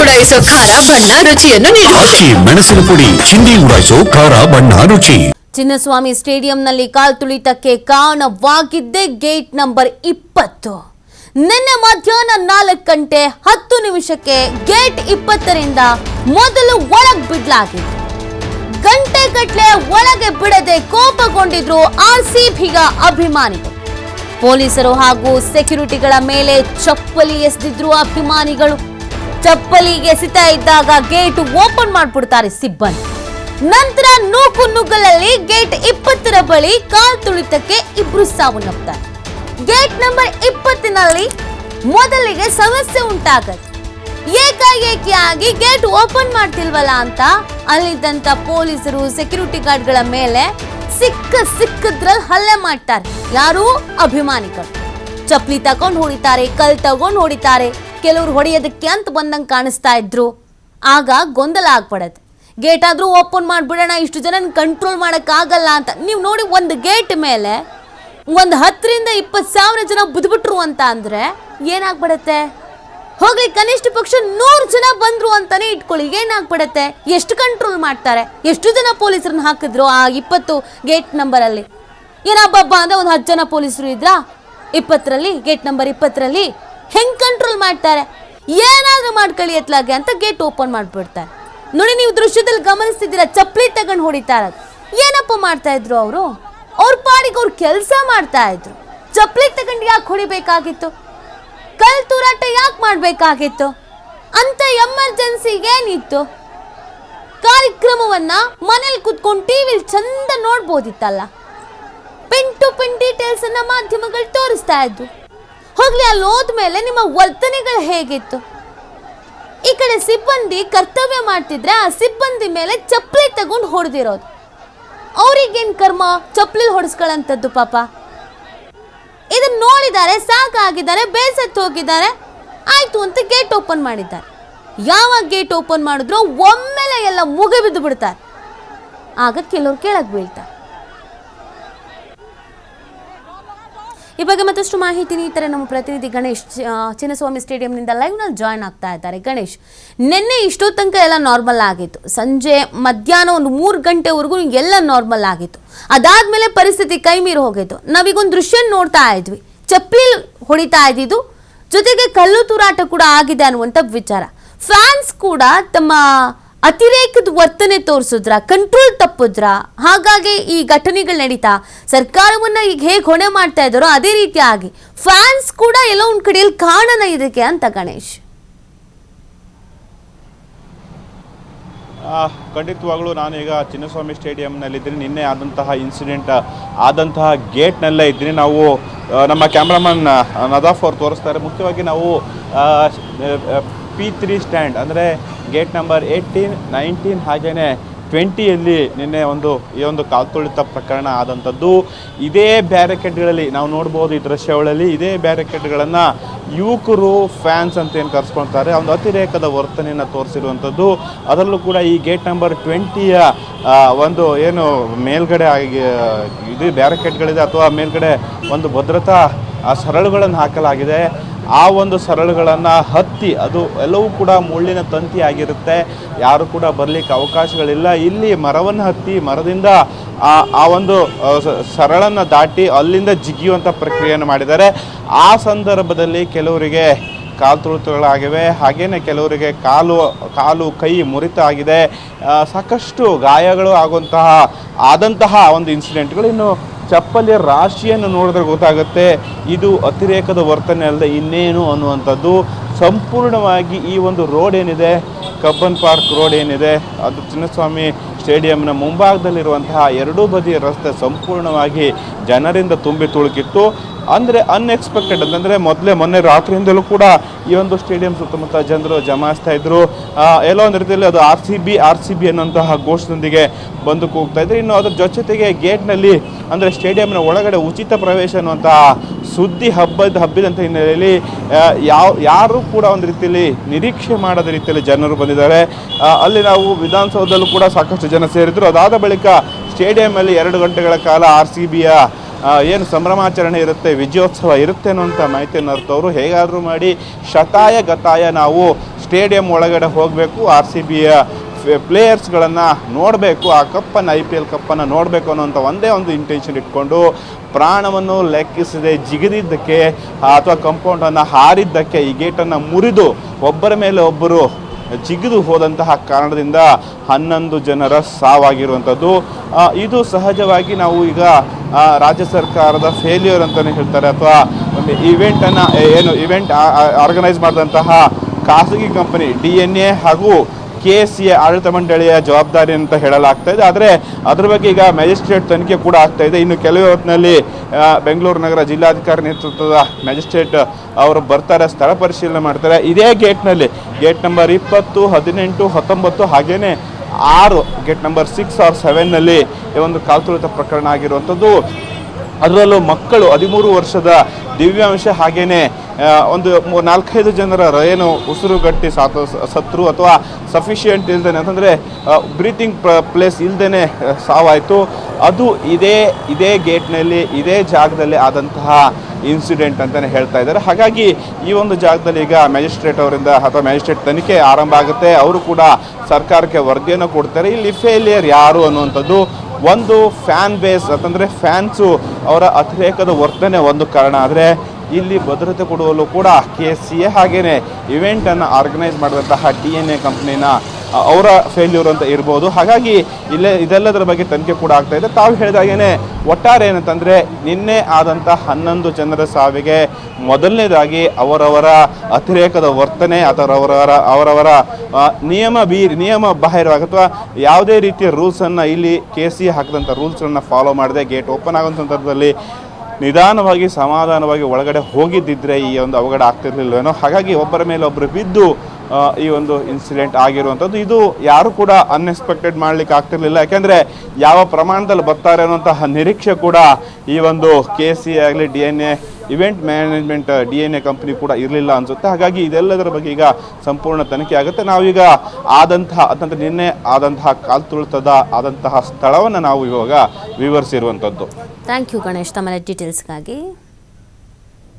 ಉಡಾಯಿಸೋ ಖಾರ ಬಣ್ಣ ರುಚಿಯನ್ನು ಅಕ್ಕಿ ಮೆಣಸಿನ ಪುಡಿ ಚಿಂದಿ ಉಡಾಯಿಸೋ ಖಾರ ಬಣ್ಣ ರುಚಿ. ಚಿನ್ನಸ್ವಾಮಿ ಸ್ಟೇಡಿಯಂನಲ್ಲಿ ಕಾಲ್ತುಳಿತಕ್ಕೆ ಕಾರಣವಾಗಿದ್ದೇ ಗೇಟ್ ನಂಬರ್ 20. ನಿನ್ನೆ ಮಧ್ಯಾಹ್ನ 4 ಗಂಟೆ 10 ನಿಮಿಷಕ್ಕೆ ಗೇಟ್ 20ರಿಂದ ಮೊದಲು ಒಳಗ್ ಬಿಡಲಾಗಿತ್ತು. ಗಂಟೆಗಟ್ಟಲೆ ಒಳಗೆ ಬಿಡದೆ ಕೋಪಗೊಂಡಿದ್ರು RCBಯ ಅಭಿಮಾನಿಗಳು. ಪೊಲೀಸರು ಹಾಗೂ ಸೆಕ್ಯೂರಿಟಿಗಳ ಮೇಲೆ ಚಪ್ಪಲಿ ಎಸೆದಿದ್ರು ಅಭಿಮಾನಿಗಳು. ಚಪ್ಪಲಿ ಎಸಿತಾ ಇದ್ದಾಗ ಗೇಟ್ ಓಪನ್ ಮಾಡ್ಬಿಡ್ತಾರೆ ಸಿಬ್ಬಂದಿ. ನಂತರ ನೂಕು ನುಗ್ಗಲಲ್ಲಿ ಗೇಟ್ 20ರ ಬಳಿ ಕಾಲ್ತುಳಿತಕ್ಕೆ ಇಬ್ರು ಸಾವನ್ನಪ್ತಾರೆ. ಗೇಟ್ ನಂಬರ್ 20ನಲ್ಲಿ ಮೊದಲಿಗೆ ಸಮಸ್ಯೆ ಉಂಟಾಗತ್ತೆ. ಏಕಾಏಕಿಯಾಗಿ ಗೇಟ್ ಓಪನ್ ಮಾಡ್ತಿಲ್ವಲ್ಲ ಅಂತ ಅಲ್ಲಿದ್ದಂತ ಪೊಲೀಸರು ಸೆಕ್ಯೂರಿಟಿ ಗಾರ್ಡ್ಗಳ ಮೇಲೆ ಸಿಕ್ಕದ್ರಲ್ಲಿ ಹಲ್ಲೆ ಮಾಡ್ತಾರೆ. ಯಾರು? ಅಭಿಮಾನಿಗಳು. ಚಪ್ಪಲಿ ತಗೊಂಡು ಹೊಡಿತಾರೆ, ಕಲ್ ತಗೊಂಡು ಹೊಡಿತಾರೆ. ಕೆಲವರು ಹೊಡೆಯೋದಕ್ಕೆ ಅಂತ ಬಂದಂಗೆ ಕಾಣಿಸ್ತಾ ಇದ್ರು. ಆಗ ಗೊಂದಲ ಆಗ್ಬಿಡತ್ತೆ. ಗೇಟ್ ಆದ್ರೂ ಓಪನ್ ಮಾಡ್ಬಿಡೋಣ, ಇಷ್ಟು ಜನ ಕಂಟ್ರೋಲ್ ಮಾಡೋಕ್ಕಾಗಲ್ಲ ಅಂತ. ನೀವು ನೋಡಿ, ಒಂದು ಗೇಟ್ ಮೇಲೆ ಒಂದು 10 ರಿಂದ 20 ಸಾವಿರ ಜನ ಬುದ್ಬಿಟ್ರು ಅಂತ ಅಂದ್ರೆ ಏನಾಗ್ಬಿಡತ್ತೆ? ಹೋಗ್ಲಿ, ಕನಿಷ್ಠ ಪಕ್ಷ 100 ಜನ ಬಂದ್ರು ಅಂತಾನೆ ಇಟ್ಕೊಳ್ಳಿ, ಏನಾಗ್ಬಿಡತ್ತೆ? ಎಷ್ಟು ಕಂಟ್ರೋಲ್ ಮಾಡ್ತಾರೆ? ಎಷ್ಟು ಜನ ಪೊಲೀಸರನ್ನ ಹಾಕಿದ್ರು ಆ 20 ಗೇಟ್ ನಂಬರ್ ಅಲ್ಲಿ? ಏನಬ್ಬಬ್ಬ ಅಂದ್ರೆ ಒಂದು 10 ಜನ ಪೊಲೀಸರು ಇದ್ರಾ 20ರಲ್ಲಿ? ಗೇಟ್ ನಂಬರ್ 20ರಲ್ಲಿ ಹೆಂಗ್ ಕಂಟ್ರೋಲ್ ಮಾಡ್ತಾರೆ? ಏನಾದ್ರೂ ಮಾಡ್ಕೊಳ್ಳಿ ಎತ್ಲಾಗೆ ಅಂತ ಗೇಟ್ ಓಪನ್ ಮಾಡ್ಬಿಡ್ತಾರೆ. ನೋಡಿ, ನೀವು ದೃಶ್ಯದಲ್ಲಿ ಗಮನಿಸ್ತಿದ್ದೀರಾ, ಚಪ್ಪಲಿ ತಗೊಂಡು ಹೊಡಿತಾ ಇರೋದು. ಏನಪ್ಪ ಮಾಡ್ತಾ ಇದ್ರು ಅವರು? ಅವ್ರ ಪಾಡಿಗೆ ಅವ್ರು ಕೆಲಸ ಮಾಡ್ತಾ ಇದ್ರು. ಚಪ್ಪಲಿ ತಗೊಂಡು ಯಾಕೆ ಹೊಡಿಬೇಕಾಗಿತ್ತು? ಕಲ್ ತೂರಾಟ ಯಾಕೆ ಮಾಡ್ಬೇಕಾಗಿತ್ತು? ಅಂತ ಎಮರ್ಜೆನ್ಸಿ ಏನಿತ್ತು? ಕಾರ್ಯಕ್ರಮವನ್ನ ಮನೇಲಿ ಕುತ್ಕೊಂಡು ಟಿವಿಲಿ ಚಂದ ನೋಡ್ಬೋದಿತ್ತಲ್ಲ. ಪಿನ್ ಟು ಪಿನ್ ಡೀಟೇಲ್ಸ್ ಅನ್ನ ಮಾಧ್ಯಮಗಳು ತೋರಿಸ್ತಾ ಇದ್ದು. ಹೋಗ್ಲಿ, ಅಲ್ಲಿ ಹೋದ್ಮೇಲೆ ನಿಮ್ಮ ವರ್ತನೆಗಳು ಹೇಗಿತ್ತು? ಈ ಕಡೆ ಸಿಬ್ಬಂದಿ ಕರ್ತವ್ಯ ಮಾಡ್ತಿದ್ರೆ ಆ ಸಿಬ್ಬಂದಿ ಮೇಲೆ ಚಪ್ಪಲಿ ತಗೊಂಡು ಹೊಡೆದಿರೋದು. ಅವ್ರಿಗೇನ್ ಕರ್ಮ? ಚಪ್ಪಲಿ ಹೊಡೆಸ್ಕೊಳ್ಳಂಥದ್ದು ಪಾಪ. ಇದನ್ನ ನೋಡಿದ್ದಾರೆ, ಸಾಕಾಗಿದ್ದಾರೆ, ಬೇಸತ್ತು ಹೋಗಿದ್ದಾರೆ. ಆಯ್ತು ಅಂತ ಗೇಟ್ ಓಪನ್ ಮಾಡಿದ್ದಾರೆ. ಯಾವಾಗ ಗೇಟ್ ಓಪನ್ ಮಾಡಿದ್ರು ಒಮ್ಮೆಲೆ ಎಲ್ಲ ಮುಗಿಬಿದ್ದು ಬಿಡ್ತಾರೆ. ಆಗ ಕೆಲವ್ರು ಕೆಳಗೆ ಬೀಳ್ತಾರೆ. ಈ ಬಗ್ಗೆ ಮತ್ತಷ್ಟು ಮಾಹಿತಿ ನೀಡ್ತಾರೆ ನಮ್ಮ ಪ್ರತಿನಿಧಿ ಗಣೇಶ್. ಚಿನ್ನಸ್ವಾಮಿ ಸ್ಟೇಡಿಯಂನಿಂದ ಲೈವ್ನಲ್ಲಿ ಜಾಯ್ನ್ ಆಗ್ತಾ ಇದ್ದಾರೆ. ಗಣೇಶ್, ನಿನ್ನೆ ಇಷ್ಟೋ ತನಕ ಎಲ್ಲ ನಾರ್ಮಲ್ ಆಗಿತ್ತು. ಸಂಜೆ ಮಧ್ಯಾಹ್ನ ಒಂದು 3 ಗಂಟೆವರೆಗೂ ಎಲ್ಲ ನಾರ್ಮಲ್ ಆಗಿತ್ತು. ಅದಾದ್ಮೇಲೆ ಪರಿಸ್ಥಿತಿ ಕೈ ಮೀರಿ ಹೋಗಿತ್ತು. ನಾವೀಗೊಂದು ದೃಶ್ಯ ನೋಡ್ತಾ ಇದ್ವಿ. ಚಪ್ಪಲಿ ಹೊಡಿತಾ ಇದ್ದಿದ್ದು ಜೊತೆಗೆ ಕಲ್ಲು ತೂರಾಟ ಕೂಡ ಆಗಿದೆ ಅನ್ನುವಂಥ ವಿಚಾರ. ಫ್ಯಾನ್ಸ್ ಕೂಡ ತಮ್ಮ ಅತಿರೇಕದ ವರ್ತನೆ ತೋರಿಸಿದ್ರ, ಕಂಟ್ರೋಲ್ ತಪ್ಪಿದ್ರ, ಹಾಗಾಗಿ ಈ ಘಟನೆಗಳು ನಡೀತಾ ಸರ್ಕಾರವನ್ನ ಈಗ ಹೇಗೆ ಹೊಣೆ ಮಾಡ್ತಾ ಇದ್ದಾರೋ ಅದೇ ರೀತಿಯಾಗಿ ಫ್ಯಾನ್ಸ್ ಕೂಡ ಎಲ್ಲೋ ಒಂದ್ ಕಡೆಯಲ್ಲಿ ಕಾರಣ ಇದಕ್ಕೆ ಅಂತ ಗಣೇಶ್. ಖಂಡಿತವಾಗ್ಲೂ ನಾನೀಗ ಚಿನ್ನಸ್ವಾಮಿ ಸ್ಟೇಡಿಯಂನಲ್ಲಿದ್ದೀನಿ. ನಿನ್ನೆ ಆದಂತಹ ಇನ್ಸಿಡೆಂಟ್ ಆದಂತಹ ಗೇಟ್ನಲ್ಲೇ ಇದ್ದೀನಿ. ನಾವು ನಮ್ಮ ಕ್ಯಾಮ್ರಾಮನ್ ನದಾಫ್ ಅವರು ತೋರಿಸ್ತಾರೆ. ಮುಖ್ಯವಾಗಿ ನಾವು P3 ಸ್ಟ್ಯಾಂಡ್ ಅಂದರೆ ಗೇಟ್ ನಂಬರ್ 18, 19 ಹಾಗೆಯೇ 20ಯಲ್ಲಿ ನಿನ್ನೆ ಈ ಒಂದು ಕಾಲ್ತುಳಿತ ಪ್ರಕರಣ ಆದಂಥದ್ದು. ಇದೇ ಬ್ಯಾರಿಕೇಡ್ಗಳಲ್ಲಿ ನಾವು ನೋಡ್ಬೋದು, ಈ ದೃಶ್ಯಗಳಲ್ಲಿ ಇದೇ ಬ್ಯಾರಿಕೇಡ್ಗಳನ್ನು ಯುವಕರು ಫ್ಯಾನ್ಸ್ ಅಂತ ಏನು ಕರೆಸ್ಕೊಳ್ತಾರೆ, ಒಂದು ಅತಿರೇಕದ ವರ್ತನೆಯನ್ನು ತೋರಿಸಿರುವಂಥದ್ದು. ಅದರಲ್ಲೂ ಕೂಡ ಈ ಗೇಟ್ ನಂಬರ್ 20ಯ ಒಂದು ಏನು ಮೇಲ್ಗಡೆ ಇದು ಬ್ಯಾರಿಕೇಡ್ಗಳಿದೆ ಅಥವಾ ಮೇಲ್ಗಡೆ ಒಂದು ಭದ್ರತಾ ಸರಳುಗಳನ್ನು ಹಾಕಲಾಗಿದೆ. ಆ ಒಂದು ಸರಳುಗಳನ್ನು ಹತ್ತಿ, ಅದು ಎಲ್ಲವೂ ಕೂಡ ಮುಳ್ಳಿನ ತಂತಿ ಆಗಿರುತ್ತೆ, ಯಾರು ಕೂಡ ಬರಲಿಕ್ಕೆ ಅವಕಾಶಗಳಿಲ್ಲ. ಇಲ್ಲಿ ಮರವನ್ನು ಹತ್ತಿ ಮರದಿಂದ ಆ ಒಂದು ಸರಳನ್ನು ದಾಟಿ ಅಲ್ಲಿಂದ ಜಿಗಿಯುವಂಥ ಪ್ರಕ್ರಿಯೆಯನ್ನು ಮಾಡಿದ್ದಾರೆ. ಆ ಸಂದರ್ಭದಲ್ಲಿ ಕೆಲವರಿಗೆ ಕಾಲ್ತುಳಿತಗಳಾಗಿವೆ, ಹಾಗೆಯೇ ಕೆಲವರಿಗೆ ಕಾಲು ಕೈ ಮುರಿತ ಆಗಿದೆ, ಸಾಕಷ್ಟು ಗಾಯಗಳು ಆದಂತಹ ಒಂದು ಇನ್ಸಿಡೆಂಟ್ಗಳು. ಇನ್ನು ಚಪ್ಪಲಿಯ ರಾಶಿಯನ್ನು ನೋಡಿದ್ರೆ ಗೊತ್ತಾಗುತ್ತೆ ಇದು ಅತಿರೇಕದ ವರ್ತನೆ ಅಲ್ಲದೆ ಇನ್ನೇನು ಅನ್ನುವಂಥದ್ದು. ಸಂಪೂರ್ಣವಾಗಿ ಈ ಒಂದು ರೋಡ್ ಏನಿದೆ, ಕಬ್ಬನ್ ಪಾರ್ಕ್ ರೋಡ್ ಏನಿದೆ, ಅದು ಚಿನ್ನಸ್ವಾಮಿ ಸ್ಟೇಡಿಯಂನ ಮುಂಭಾಗದಲ್ಲಿರುವಂತಹ ಎರಡೂ ಬದಿಯ ರಸ್ತೆ ಸಂಪೂರ್ಣವಾಗಿ ಜನರಿಂದ ತುಂಬಿ ತುಳುಕಿತ್ತು. ಅಂದರೆ ಅನ್ಎಕ್ಸ್ಪೆಕ್ಟೆಡ್ ಅಂತಂದರೆ ಮೊನ್ನೆ ರಾತ್ರಿಯಿಂದಲೂ ಕೂಡ ಈ ಒಂದು ಸ್ಟೇಡಿಯಂ ಸುತ್ತಮುತ್ತ ಜನರು ಜಮಾಯಿಸ್ತಾ ಇದ್ರು. ಎಲ್ಲೋ ಒಂದು ರೀತಿಯಲ್ಲಿ ಅದು ಆರ್ ಸಿ ಬಿ ಅನ್ನೋಂತಹ ಘೋಷದೊಂದಿಗೆ ಬಂದು ಕೂಗ್ತಾ ಇದ್ರು. ಇನ್ನು ಅದರ ಜೊತೆಗೆ ಗೇಟ್ನಲ್ಲಿ ಅಂದರೆ ಸ್ಟೇಡಿಯಂನ ಒಳಗಡೆ ಉಚಿತ ಪ್ರವೇಶ ಅನ್ನುವಂತಹ ಸುದ್ದಿ ಹಬ್ಬಿದಂಥ ಹಿನ್ನೆಲೆಯಲ್ಲಿ ಯಾರು ಕೂಡ ಒಂದು ರೀತಿಯಲ್ಲಿ ನಿರೀಕ್ಷೆ ಮಾಡದ ರೀತಿಯಲ್ಲಿ ಜನರು ಬಂದಿದ್ದಾರೆ. ಅಲ್ಲಿ ನಾವು ವಿಧಾನಸೌಧದಲ್ಲೂ ಕೂಡ ಸಾಕಷ್ಟು ಜನ ಸೇರಿದ್ರು. ಅದಾದ ಬಳಿಕ ಸ್ಟೇಡಿಯಂನಲ್ಲಿ 2 ಗಂಟೆಗಳ ಕಾಲ RCBಯ ಏನು ಸಂಭ್ರಮಾಚರಣೆ ಇರುತ್ತೆ, ವಿಜಯೋತ್ಸವ ಇರುತ್ತೆ ಅನ್ನುವಂಥ ಮಾಹಿತಿಯನ್ನು ಅರ್ಥವರು ಹೇಗಾದರೂ ಮಾಡಿ ಶತಾಯ ಗತಾಯ ನಾವು ಸ್ಟೇಡಿಯಂ ಒಳಗಡೆ ಹೋಗಬೇಕು, RCBಯ ಪ್ಲೇಯರ್ಸ್ಗಳನ್ನು ನೋಡಬೇಕು, ಆ ಕಪ್ಪನ್ನು IPL ಕಪ್ಪನ್ನು ನೋಡಬೇಕು ಅನ್ನೋಂಥ ಒಂದೇ ಒಂದು ಇಂಟೆನ್ಷನ್ ಇಟ್ಕೊಂಡು ಪ್ರಾಣವನ್ನು ಲೆಕ್ಕಿಸದೆ ಜಿಗಿದಿದ್ದಕ್ಕೆ ಅಥವಾ ಕಾಂಪೌಂಡನ್ನು ಹಾರಿದ್ದಕ್ಕೆ ಈ ಗೇಟನ್ನು ಮುರಿದು ಒಬ್ಬರ ಮೇಲೆ ಒಬ್ಬರು ಜಿಗಿದು ಹೋದಂತಹ ಕಾರಣದಿಂದ 11 ಜನರ ಸಾವಾಗಿರುವಂಥದ್ದು. ಇದು ಸಹಜವಾಗಿ ನಾವು ಈಗ ರಾಜ್ಯ ಸರ್ಕಾರದ ಫೇಲ್ಯೂರ್ ಅಂತಲೇ ಹೇಳ್ತಾರೆ, ಅಥವಾ ಒಂದು ಇವೆಂಟ್ ಆರ್ಗನೈಸ್ ಮಾಡಿದಂತಹ ಖಾಸಗಿ ಕಂಪನಿ DNA ಹಾಗೂ KCA ಆಡಳಿತ ಮಂಡಳಿಯ ಜವಾಬ್ದಾರಿ ಅಂತ ಹೇಳಲಾಗ್ತಾ ಇದೆ. ಆದರೆ ಅದ್ರ ಬಗ್ಗೆ ಈಗ ಮ್ಯಾಜಿಸ್ಟ್ರೇಟ್ ತನಿಖೆ ಕೂಡ ಆಗ್ತಾ ಇದೆ. ಇನ್ನು ಕೆಲವೇ ಹೊತ್ತಿನಲ್ಲಿ ಬೆಂಗಳೂರು ನಗರ ಜಿಲ್ಲಾಧಿಕಾರಿ ನೇತೃತ್ವದ ಮ್ಯಾಜಿಸ್ಟ್ರೇಟ್ ಅವರು ಬರ್ತಾರೆ, ಸ್ಥಳ ಪರಿಶೀಲನೆ ಮಾಡ್ತಾರೆ. ಇದೇ ಗೇಟ್ನಲ್ಲಿ ಗೇಟ್ ನಂಬರ್ 20, 18, 19 ಹಾಗೇನೆ 6 ಗೇಟ್ ನಂಬರ್ 6 or 7ನಲ್ಲಿ ಒಂದು ಕಾಲ್ತುಳಿತ ಪ್ರಕರಣ ಆಗಿರುವಂಥದ್ದು. ಅದರಲ್ಲೂ ಮಕ್ಕಳು 13 ವರ್ಷದ ದಿವ್ಯಾಂಶ ಹಾಗೇನೆ ಒಂದು 4-5 ಜನರ ಏನು ಉಸಿರುಗಟ್ಟಿ ಸತ್ರು ಅಥವಾ ಸಫಿಷಿಯೆಂಟ್ ಇಲ್ದೇನೆ ಅಂತಂದರೆ ಬ್ರೀತಿಂಗ್ ಪ್ಲೇಸ್ ಇಲ್ದೇ ಸಾವಾಯಿತು. ಅದು ಇದೇ ಗೇಟ್ನಲ್ಲಿ ಇದೇ ಜಾಗದಲ್ಲಿ ಆದಂತಹ ಇನ್ಸಿಡೆಂಟ್ ಅಂತಲೇ ಹೇಳ್ತಾ ಇದ್ದಾರೆ. ಹಾಗಾಗಿ ಈ ಒಂದು ಜಾಗದಲ್ಲಿ ಈಗ ಮ್ಯಾಜಿಸ್ಟ್ರೇಟ್ ಅವರಿಂದ ಅಥವಾ ಮ್ಯಾಜಿಸ್ಟ್ರೇಟ್ ತನಿಖೆ ಆರಂಭ ಆಗುತ್ತೆ. ಅವರು ಕೂಡ ಸರ್ಕಾರಕ್ಕೆ ವರದಿಯನ್ನು ಕೊಡ್ತಾರೆ. ಇಲ್ಲಿ ಫೇಲಿಯರ್ ಯಾರು ಅನ್ನುವಂಥದ್ದು ಒಂದು ಫ್ಯಾನ್ ಬೇಸ್ ಅಂತಂದರೆ ಫ್ಯಾನ್ಸು ಅವರ ಅತಿರೇಕದ ವರ್ತನೆ ಒಂದು ಕಾರಣ. ಆದರೆ ಇಲ್ಲಿ ಭದ್ರತೆ ಕೊಡುವಲ್ಲೂ ಕೂಡ KCA ಹಾಗೇನೆ ಇವೆಂಟನ್ನು ಆರ್ಗನೈಸ್ ಮಾಡಿದಂತಹ DNA ಕಂಪ್ನಿನ ಅವರ ಫೇಲ್ಯೂರ್ ಅಂತ ಇರ್ಬೋದು. ಹಾಗಾಗಿ ಇದೆಲ್ಲದರ ಬಗ್ಗೆ ತನಿಖೆ ಕೂಡ ಆಗ್ತಾ ಇದೆ. ತಾವು ಹೇಳಿದಾಗೇನೆ ಒಟ್ಟಾರೆ ಏನಂತಂದರೆ ನಿನ್ನೆ ಆದಂಥ 11 ಜನರ ಸಾವಿಗೆ ಮೊದಲನೇದಾಗಿ ಅವರವರ ಅತಿರೇಕದ ವರ್ತನೆ ಅಥವಾ ಅವರವರ ನಿಯಮ ಬಾಹಿರವಾಗಿ ಅಥವಾ ಯಾವುದೇ ರೀತಿಯ ರೂಲ್ಸನ್ನು ಇಲ್ಲಿ KCA ಹಾಕಿದಂಥ ರೂಲ್ಸನ್ನು ಫಾಲೋ ಮಾಡದೆ ಗೇಟ್ ಓಪನ್ ಆಗುವಂಥ ಸಂದರ್ಭದಲ್ಲಿ ನಿಧಾನವಾಗಿ ಸಮಾಧಾನವಾಗಿ ಒಳಗಡೆ ಹೋಗಿದ್ದಿದ್ರೆ ಈ ಒಂದು ಅವಘಡ ಆಗ್ತಿರ್ಲಿಲ್ವೇನೋ. ಹಾಗಾಗಿ ಒಬ್ಬರ ಮೇಲೆ ಒಬ್ಬರು ಬಿದ್ದು ಈ ಒಂದು ಇನ್ಸಿಡೆಂಟ್ ಆಗಿರುವಂಥದ್ದು. ಇದು ಯಾರು ಕೂಡ ಅನ್ಎಕ್ಸ್ಪೆಕ್ಟೆಡ್ ಮಾಡಲಿಕ್ಕೆ ಆಗ್ತಿರ್ಲಿಲ್ಲ. ಯಾಕೆಂದರೆ ಯಾವ ಪ್ರಮಾಣದಲ್ಲಿ ಬರ್ತಾರೆ ಅನ್ನೋಂತಹ ನಿರೀಕ್ಷೆ ಕೂಡ ಈ ಒಂದು KCA ಆಗಲಿ DNA event management DNA company ಕೂಡ ಇರಲಿಲ್ಲ ಅನಿಸುತ್ತೆ. ಹಾಗಾಗಿ ಇದೆಲ್ಲದರ ಬಗ್ಗೆ ಈಗ ಸಂಪೂರ್ಣ ತನಿಖೆ ಆಗುತ್ತೆ. ನಾವೀಗ ಅಂತಂದರೆ ನಿನ್ನೆ ಆದಂತಹ ಕಾಲ್ತುಳಿತದ ಆದಂತಹ ಸ್ಥಳವನ್ನು ನಾವು ಇವಾಗ ವಿವರಿಸಿರುವಂಥದ್ದು. ಥ್ಯಾಂಕ್ ಯು ಗಣೇಶ್ ತಮ್ಮ ಡೀಟೇಲ್ಸ್ಗಾಗಿ.